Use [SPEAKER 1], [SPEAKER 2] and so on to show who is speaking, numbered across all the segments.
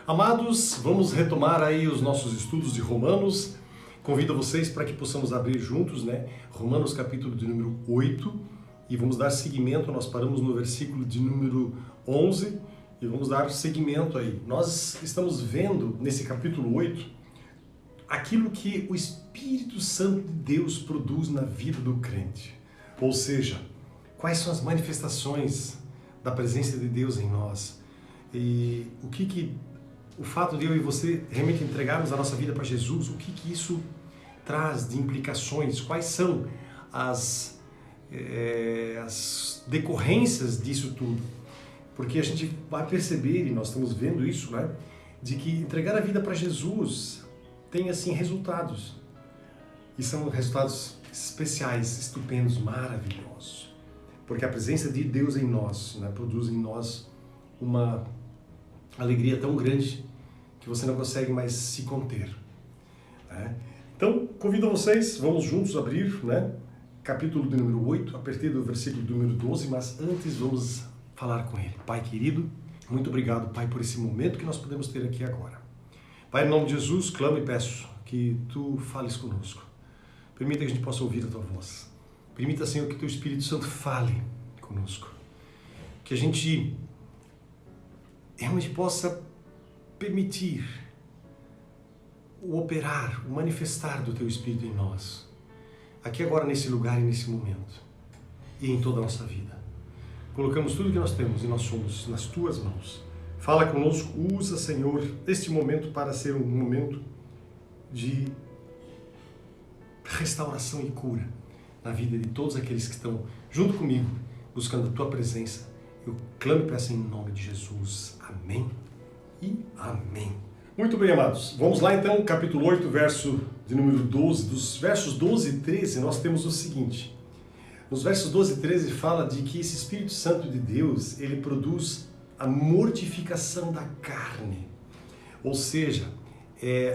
[SPEAKER 1] Amados, vamos retomar aí os nossos estudos de Romanos. Convido vocês para que possamos abrir juntos, Romanos capítulo de número 8, e vamos dar seguimento. Nós paramos no versículo de número 11 e vamos dar seguimento aí. Nós estamos vendo nesse capítulo 8 aquilo que o Espírito Santo de Deus produz na vida do crente. Ou seja, quais são as manifestações da presença de Deus em nós. E o fato de eu e você realmente entregarmos a nossa vida para Jesus, o que isso traz de implicações, quais são as decorrências disso tudo. Porque a gente vai perceber, e nós estamos vendo isso, de que entregar a vida para Jesus tem assim resultados. E são resultados especiais, estupendos, maravilhosos. Porque a presença de Deus em nós produz em nós uma alegria tão grande que você não consegue mais se conter. Então, convido vocês, vamos juntos abrir, capítulo de número 8, a partir do versículo do número 12, mas antes vamos falar com Ele. Pai querido, muito obrigado, Pai, por esse momento que nós podemos ter aqui agora. Pai, em nome de Jesus, clamo e peço que Tu fales conosco. Permita que a gente possa ouvir a Tua voz. Permita, Senhor, que Teu Espírito Santo fale conosco. Que a gente realmente possa permitir o operar, o manifestar do Teu Espírito em nós. Aqui agora, nesse lugar e nesse momento. E em toda a nossa vida. Colocamos tudo que nós temos e nós somos nas Tuas mãos. Fala conosco, usa, Senhor, este momento para ser um momento de restauração e cura na vida de todos aqueles que estão junto comigo, buscando a Tua presença. Eu clamo e peço em nome de Jesus. Amém e amém. Muito bem, amados. Vamos lá então, capítulo 8, verso de número 12. Dos versos 12 e 13, nós temos o seguinte. Nos versos 12 e 13 fala de que esse Espírito Santo de Deus, ele produz a mortificação da carne. Ou seja,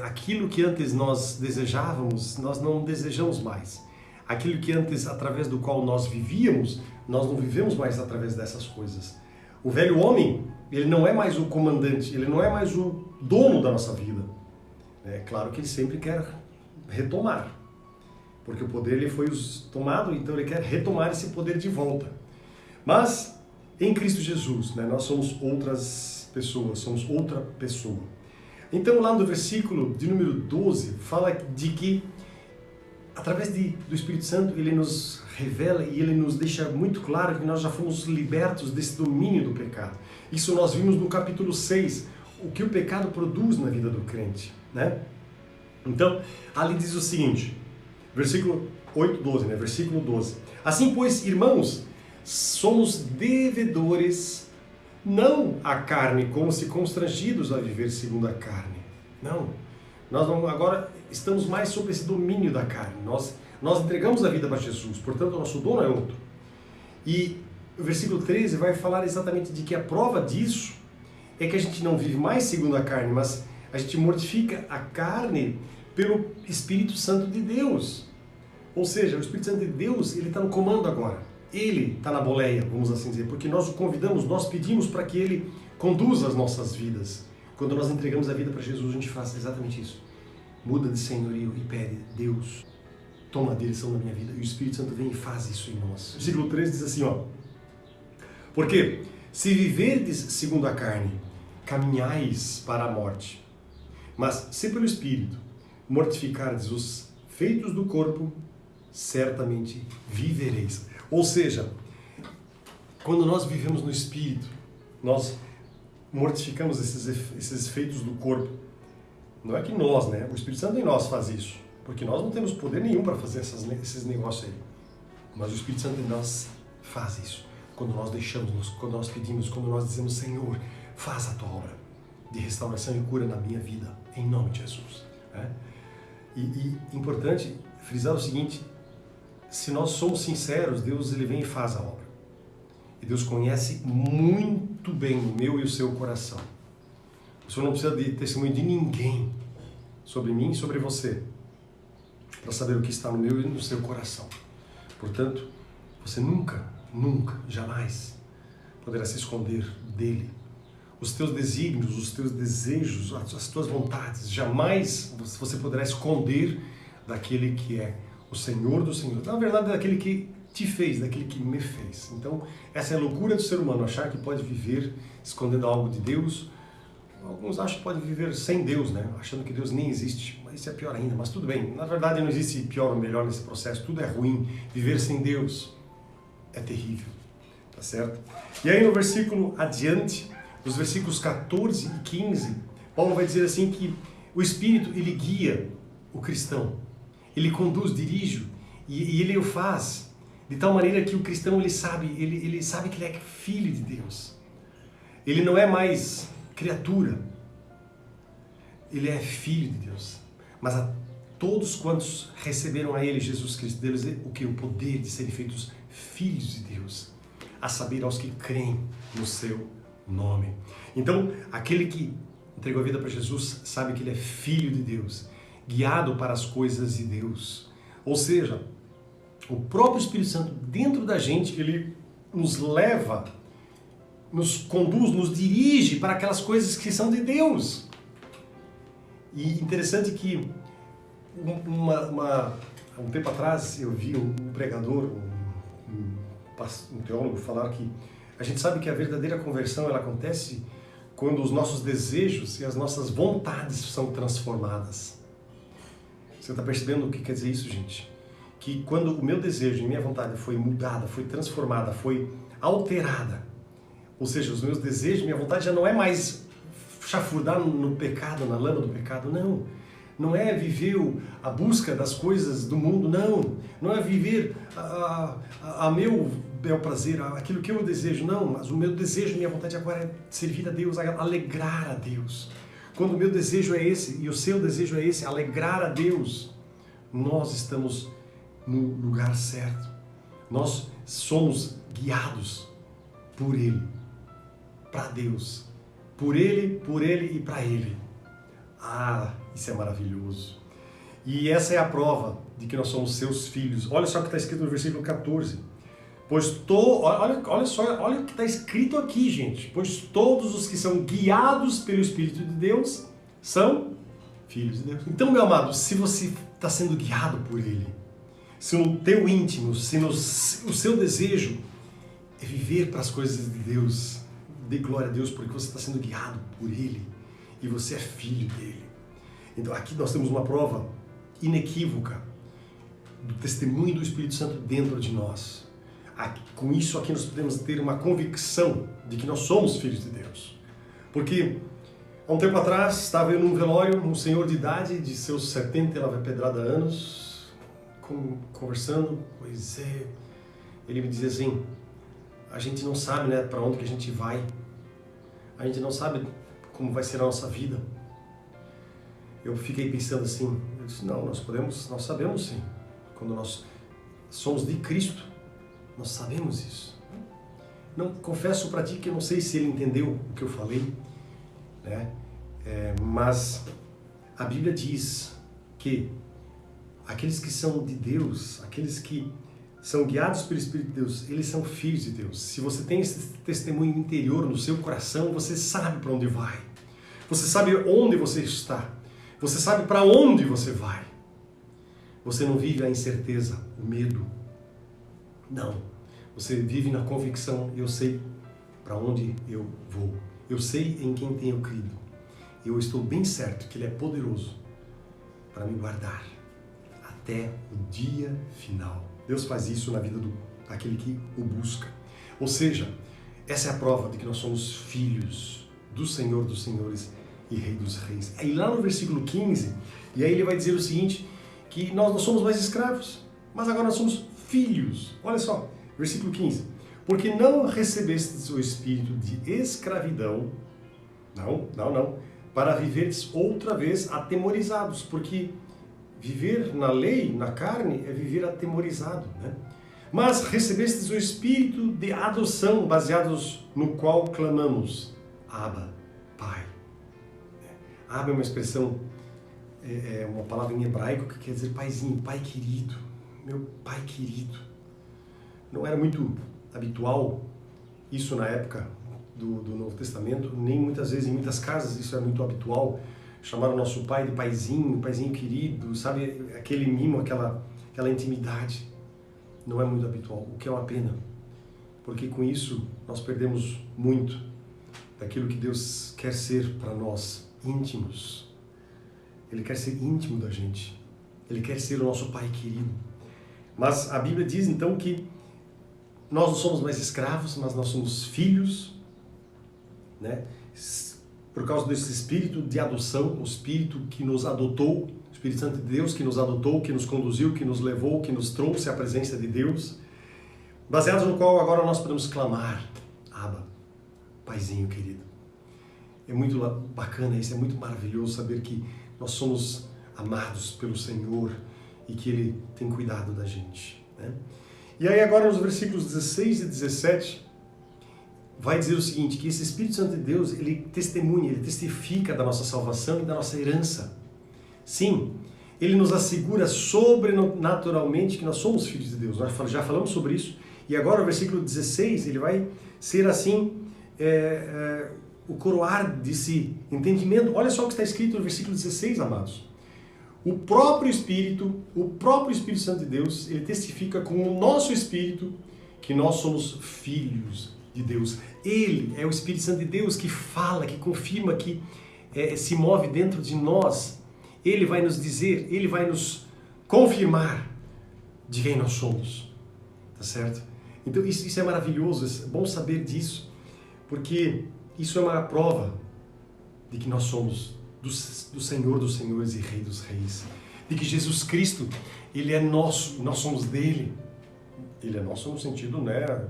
[SPEAKER 1] aquilo que antes nós desejávamos, nós não desejamos mais. Aquilo que antes, através do qual nós vivíamos, nós não vivemos mais através dessas coisas. O velho homem, ele não é mais o comandante, ele não é mais o dono da nossa vida. É claro que ele sempre quer retomar, porque o poder ele foi tomado, então ele quer retomar esse poder de volta. Mas, em Cristo Jesus, nós somos outras pessoas, somos outra pessoa. Então, lá no versículo de número 12, fala de que, através do Espírito Santo, ele nos revela e ele nos deixa muito claro que nós já fomos libertos desse domínio do pecado. Isso nós vimos no capítulo 6, o que o pecado produz na vida do crente. Então, ali diz o seguinte, versículo 8, 12, versículo 12. Assim, pois, irmãos, somos devedores, não à carne, como se constrangidos a viver segundo a carne. Não. Nós agora estamos mais sob esse domínio da carne. Nós entregamos a vida para Jesus, portanto o nosso dono é outro. E o versículo 13 vai falar exatamente de que a prova disso é que a gente não vive mais segundo a carne, mas a gente mortifica a carne pelo Espírito Santo de Deus. Ou seja, o Espírito Santo de Deus, ele está no comando agora. Ele está na boleia, vamos assim dizer, porque nós o convidamos, nós pedimos para que ele conduza as nossas vidas. Quando nós entregamos a vida para Jesus, a gente faz exatamente isso. Muda de senhorio e pede, Deus, toma a direção da minha vida. E o Espírito Santo vem e faz isso em nós. O versículo 13 diz assim, porque se viverdes segundo a carne, caminhais para a morte. Mas se pelo Espírito mortificardes os feitos do corpo, certamente vivereis. Ou seja, quando nós vivemos no Espírito, nós mortificamos esses efeitos do corpo. Não é que nós, o Espírito Santo em nós faz isso, porque nós não temos poder nenhum para fazer esses negócios aí. Mas o Espírito Santo em nós faz isso. Quando nós deixamos, quando nós pedimos, quando nós dizemos, Senhor, faz a Tua obra de restauração e cura na minha vida, em nome de Jesus. E importante frisar o seguinte, se nós somos sinceros, Deus ele vem e faz a obra. E Deus conhece muito bem o meu e o seu coração. O Senhor não precisa de testemunho de ninguém sobre mim e sobre você para saber o que está no meu e no seu coração. Portanto, você nunca, jamais poderá se esconder dele. os teus desígnios, os teus desejos, as tuas vontades. Jamais você poderá esconder daquele que é o Senhor do Senhor. Na verdade, daquele que te fez, daquele que me fez. Então, essa é a loucura do ser humano, achar que pode viver escondendo algo de Deus. Alguns acham que pode viver sem Deus, né? Achando que Deus nem existe. Mas isso é pior ainda. Mas tudo bem. Na verdade, não existe pior ou melhor nesse processo. Tudo é ruim. Viver sem Deus é terrível. Tá certo? E aí no versículo adiante, nos versículos 14 e 15, Paulo vai dizer assim que o Espírito, ele guia o cristão. Ele conduz, dirige, e ele o faz de tal maneira que o cristão, ele sabe que ele é filho de Deus. Ele não é mais criatura. Ele é filho de Deus. Mas a todos quantos receberam a ele, Jesus Cristo, deles o que? O poder de serem feitos filhos de Deus. A saber, aos que creem no seu nome. Então, aquele que entregou a vida para Jesus sabe que ele é filho de Deus, guiado para as coisas de Deus. Ou seja, o próprio Espírito Santo dentro da gente, ele nos leva, nos conduz, nos dirige para aquelas coisas que são de Deus. E interessante que um tempo atrás eu vi um pregador, um teólogo falar que a gente sabe que a verdadeira conversão ela acontece quando os nossos desejos e as nossas vontades são transformadas. Você está percebendo o que quer dizer isso, gente? Que quando o meu desejo e minha vontade foi mudada, foi transformada, foi alterada, ou seja, os meus desejos, minha vontade já não é mais chafurdar no pecado, na lama do pecado, não. Não é viver a busca das coisas do mundo, não. Não é viver a meu bel prazer, aquilo que eu desejo, não. Mas o meu desejo, minha vontade agora é servir a Deus, alegrar a Deus. Quando o meu desejo é esse e o seu desejo é esse, alegrar a Deus, nós estamos no lugar certo. Nós somos guiados por Ele, para Deus. Por Ele e para Ele. Ah, isso é maravilhoso. E essa é a prova de que nós somos seus filhos. Olha só o que está escrito no versículo 14. Olha o que está escrito aqui, gente. Pois todos os que são guiados pelo Espírito de Deus são filhos de Deus. Então, meu amado, se você está sendo guiado por Ele, se no teu íntimo, se o seu desejo é viver para as coisas de Deus, dê glória a Deus porque você está sendo guiado por Ele e você é filho dele. Então aqui nós temos uma prova inequívoca do testemunho do Espírito Santo dentro de nós. Com isso aqui nós podemos ter uma convicção de que nós somos filhos de Deus. Porque há um tempo atrás estava eu num velório, um senhor de idade, de seus 70 e lá vai pedrada anos, conversando, pois é, ele me dizia assim, a gente não sabe, né, para onde que a gente vai, a gente não sabe como vai ser a nossa vida. Eu fiquei pensando assim, eu disse, não, nós sabemos sim, quando nós somos de Cristo, nós sabemos isso. Não, confesso para ti que eu não sei se ele entendeu o que eu falei, né? Mas a Bíblia diz que aqueles que são de Deus, aqueles que são guiados pelo Espírito de Deus, eles são filhos de Deus. Se você tem esse testemunho interior no seu coração, você sabe para onde vai. Você sabe onde você está. Você sabe para onde você vai. Você não vive a incerteza, o medo. Não. Você vive na convicção, eu sei para onde eu vou. Eu sei em quem tenho crido. Eu estou bem certo que Ele é poderoso para me guardar até o dia final. Deus faz isso na vida daquele que o busca. Ou seja, essa é a prova de que nós somos filhos do Senhor dos Senhores e Rei dos Reis. Aí lá no versículo 15, e aí ele vai dizer o seguinte, que nós não somos mais escravos, mas agora nós somos filhos. Olha só, versículo 15. Porque não recebestes o espírito de escravidão, não, para viverdes outra vez atemorizados, porque viver na lei, na carne, é viver atemorizado, né? Mas recebestes o espírito de adoção, baseados no qual clamamos, Abba, Pai. Abba é uma expressão, é uma palavra em hebraico que quer dizer paizinho, pai querido, meu pai querido. Não era muito habitual isso na época do Novo Testamento, nem muitas vezes em muitas casas isso é muito habitual, chamar o nosso pai de paizinho querido, sabe, aquele mimo, aquela intimidade. Não é muito habitual, o que é uma pena, porque com isso nós perdemos muito daquilo que Deus quer ser para nós, íntimos. Ele quer ser íntimo da gente, Ele quer ser o nosso pai querido. Mas a Bíblia diz então que nós não somos mais escravos, mas nós somos filhos, né? Por causa desse espírito de adoção, o espírito que nos adotou, o Espírito Santo de Deus que nos adotou, que nos conduziu, que nos levou, que nos trouxe à presença de Deus, baseados no qual agora nós podemos clamar, Abba, Paizinho querido. É muito bacana isso, é muito maravilhoso saber que nós somos amados pelo Senhor e que Ele tem cuidado da gente, né? E aí agora nos versículos 16 e 17, vai dizer o seguinte, que esse Espírito Santo de Deus, ele testemunha, ele testifica da nossa salvação e da nossa herança. Sim, ele nos assegura sobrenaturalmente que nós somos filhos de Deus. Nós já falamos sobre isso. E agora o versículo 16, ele vai ser assim, o coroar desse entendimento. Olha só o que está escrito no versículo 16, amados. O próprio Espírito Santo de Deus, ele testifica com o nosso Espírito que nós somos filhos de Deus. Ele é o Espírito Santo de Deus que fala, que confirma, que se move dentro de nós. Ele vai nos dizer, ele vai nos confirmar de quem nós somos. Tá certo? Então isso é maravilhoso, é bom saber disso, porque isso é uma prova de que nós somos do Senhor dos Senhores e Rei dos Reis. De que Jesus Cristo, Ele é nosso, nós somos dele. Ele é nosso no sentido, né,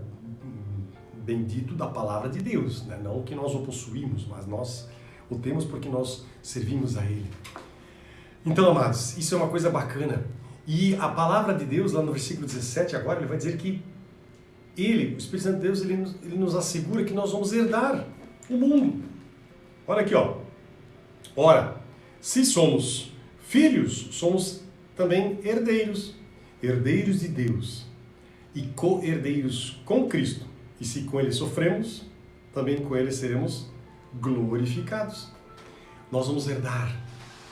[SPEAKER 1] bendito da palavra de Deus, né? Não que nós o possuímos, mas nós o temos porque nós servimos a Ele. Então, amados, isso é uma coisa bacana. E a palavra de Deus, lá no versículo 17, agora, ele vai dizer que Ele, o Espírito Santo de Deus, ele nos assegura que nós vamos herdar o mundo. Olha aqui, ó. Ora, se somos filhos, somos também herdeiros, herdeiros de Deus e co-herdeiros com Cristo. E se com Ele sofremos, também com Ele seremos glorificados. Nós vamos herdar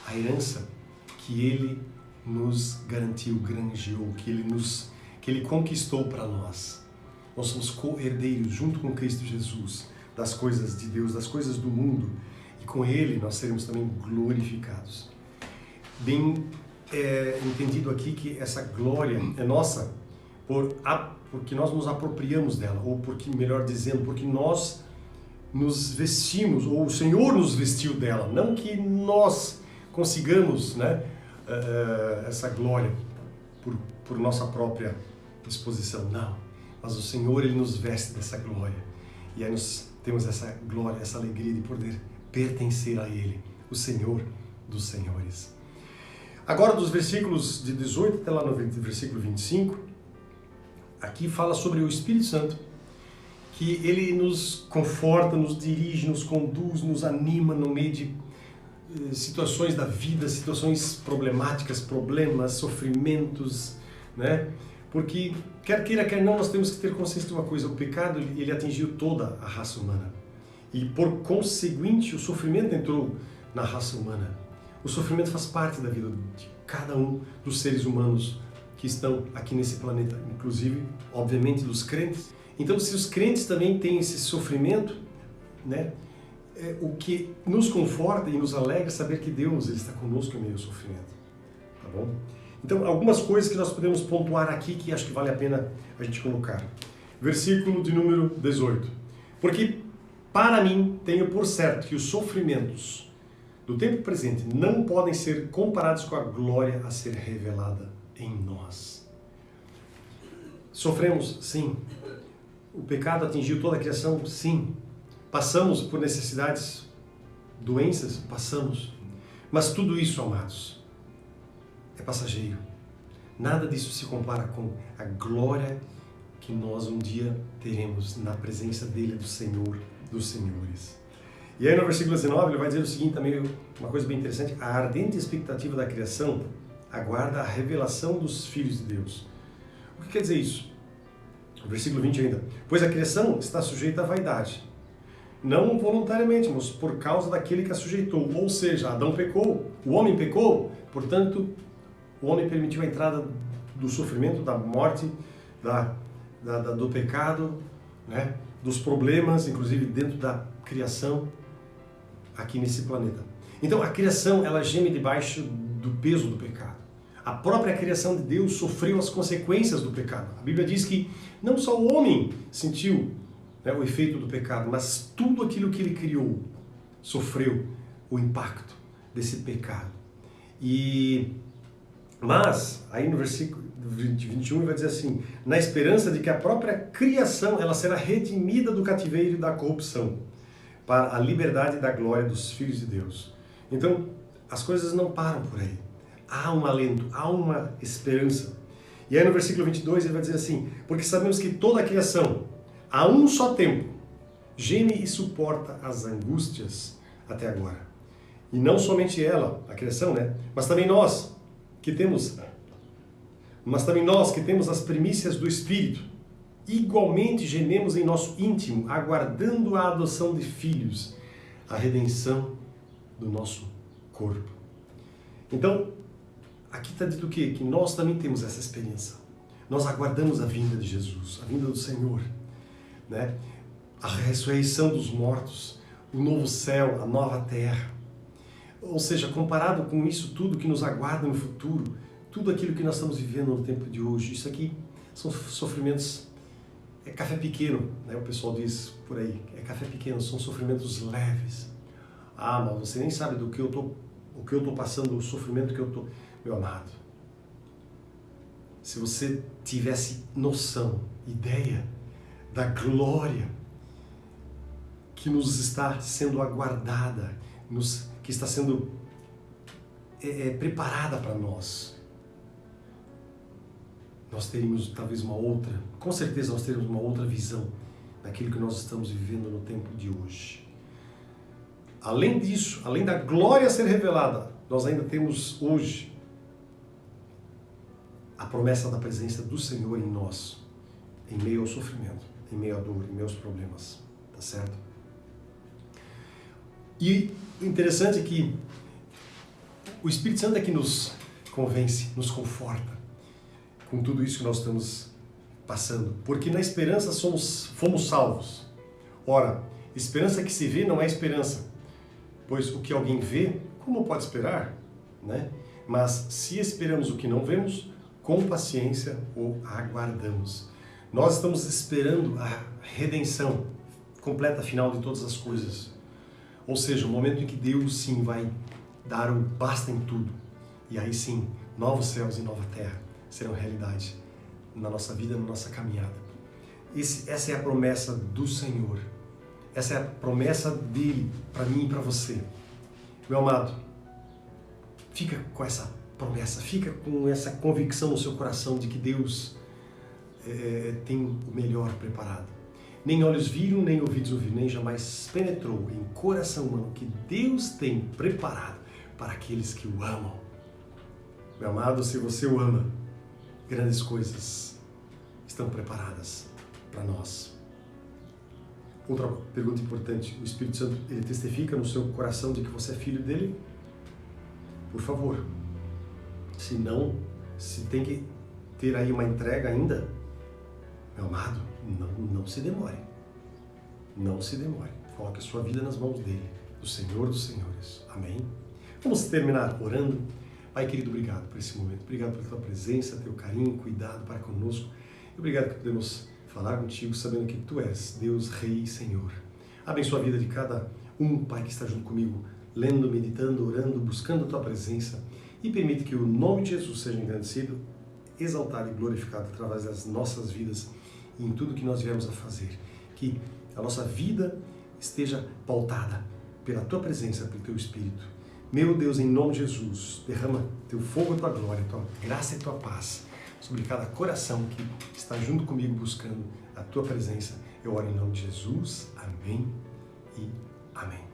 [SPEAKER 1] a herança que Ele nos garantiu, granjeou, que Ele conquistou para nós. Nós somos co-herdeiros junto com Cristo Jesus das coisas de Deus, das coisas do mundo. E com Ele nós seremos também glorificados. Bem entendido aqui que essa glória é nossa porque nós nos apropriamos dela, ou porque, melhor dizendo, porque nós nos vestimos, ou o Senhor nos vestiu dela. Não que nós consigamos, né, essa glória por nossa própria disposição, não. Mas o Senhor, Ele nos veste dessa glória. E aí nós temos essa glória, essa alegria de poder pertencer a Ele, o Senhor dos Senhores. Agora, dos versículos de 18 até lá no versículo 25, aqui fala sobre o Espírito Santo, que Ele nos conforta, nos dirige, nos conduz, nos anima no meio de situações da vida, situações problemáticas, problemas, sofrimentos, né? Porque, quer queira, quer não, nós temos que ter consciência de uma coisa, o pecado, ele atingiu toda a raça humana. E, por conseguinte, o sofrimento entrou na raça humana. O sofrimento faz parte da vida de cada um dos seres humanos que estão aqui nesse planeta, inclusive, obviamente, dos crentes. Então, se os crentes também têm esse sofrimento, né, o que nos conforta e nos alegra saber que Deus, Ele está conosco em meio ao sofrimento. Tá bom? Então, algumas coisas que nós podemos pontuar aqui que acho que vale a pena a gente colocar. Versículo de número 18. Porque para mim tenho por certo que os sofrimentos do tempo presente não podem ser comparados com a glória a ser revelada em nós. Sofremos, sim. O pecado atingiu toda a criação, sim. Passamos por necessidades, doenças, passamos. Mas tudo isso, amados, é passageiro. Nada disso se compara com a glória que nós um dia teremos na presença dele, do Senhor dos Senhores. E aí no versículo 19 ele vai dizer o seguinte também, uma coisa bem interessante: a ardente expectativa da criação aguarda a revelação dos filhos de Deus. O que quer dizer isso? O versículo 20 ainda. Pois a criação está sujeita à vaidade, não voluntariamente, mas por causa daquele que a sujeitou. Ou seja, Adão pecou, o homem pecou, portanto, o homem permitiu a entrada do sofrimento, da morte, do pecado, né? Dos problemas, inclusive dentro da criação aqui nesse planeta. Então a criação, ela geme debaixo do peso do pecado. A própria criação de Deus sofreu as consequências do pecado. A Bíblia diz que não só o homem sentiu, né, o efeito do pecado, mas tudo aquilo que ele criou sofreu o impacto desse pecado. Mas, aí no versículo 21 vai dizer assim: na esperança de que a própria criação ela será redimida do cativeiro e da corrupção, para a liberdade e da glória dos filhos de Deus. Então, as coisas não param por aí. Há um alento, há uma esperança. E aí no versículo 22 ele vai dizer assim: porque sabemos que toda a criação, a um só tempo, geme e suporta as angústias até agora. E não somente ela, a criação, né? Mas também nós que temos as primícias do Espírito, igualmente gememos em nosso íntimo, aguardando a adoção de filhos, a redenção do nosso corpo. Então, aqui está dito o quê? Que nós também temos essa experiência. Nós aguardamos a vinda de Jesus, a vinda do Senhor, né? A ressurreição dos mortos, o novo céu, a nova terra. Ou seja, comparado com isso tudo que nos aguarda no futuro, tudo aquilo que nós estamos vivendo no tempo de hoje, isso aqui são sofrimentos, é café pequeno, né? O pessoal diz por aí, é café pequeno, são sofrimentos leves. Ah, mas você nem sabe o que eu tô passando, o sofrimento que eu tô... Meu amado, se você tivesse noção, ideia da glória que nos está sendo aguardada, que está sendo preparada para nós, nós teríamos talvez com certeza nós teríamos uma outra visão daquilo que nós estamos vivendo no tempo de hoje. Além disso, além da glória ser revelada, nós ainda temos hoje a promessa da presença do Senhor em nós, em meio ao sofrimento, em meio à dor, em meio aos problemas, tá certo? E o interessante é que o Espírito Santo é que nos convence, nos conforta com tudo isso que nós estamos passando, porque na esperança fomos salvos. Ora, esperança que se vê não é esperança, pois o que alguém vê, como pode esperar, né? Mas se esperamos o que não vemos, com paciência o aguardamos. Nós estamos esperando a redenção completa, final de todas as coisas. Ou seja, o momento em que Deus sim vai dar um basta em tudo. E aí sim, novos céus e nova terra serão realidade na nossa vida, na nossa caminhada. Essa é a promessa do Senhor. Essa é a promessa dele para mim e para você. Meu amado, fica com essa promessa, fica com essa convicção no seu coração de que Deus tem o melhor preparado. Nem olhos viram, nem ouvidos ouviram, nem jamais penetrou em coração humano que Deus tem preparado para aqueles que o amam. Meu amado, se você o ama, grandes coisas estão preparadas para nós. Outra pergunta importante: o Espírito Santo, ele testifica no seu coração de que você é filho dele? Por favor. Se não, se tem que ter aí uma entrega ainda, meu amado, não se demore. Não se demore. Coloque a sua vida nas mãos dele, do Senhor dos Senhores. Amém? Vamos terminar orando. Pai querido, obrigado por esse momento. Obrigado pela tua presença, teu carinho, cuidado para conosco. E obrigado que podemos falar contigo sabendo que tu és Deus, Rei e Senhor. Abençoa a vida de cada Pai, que está junto comigo, lendo, meditando, orando, buscando a tua presença. E permite que o nome de Jesus seja engrandecido, exaltado e glorificado através das nossas vidas e em tudo que nós viemos a fazer. Que a nossa vida esteja pautada pela tua presença, pelo teu Espírito. Meu Deus, em nome de Jesus, derrama teu fogo, tua glória, tua graça e tua paz sobre cada coração que está junto comigo buscando a tua presença. Eu oro em nome de Jesus. Amém e amém.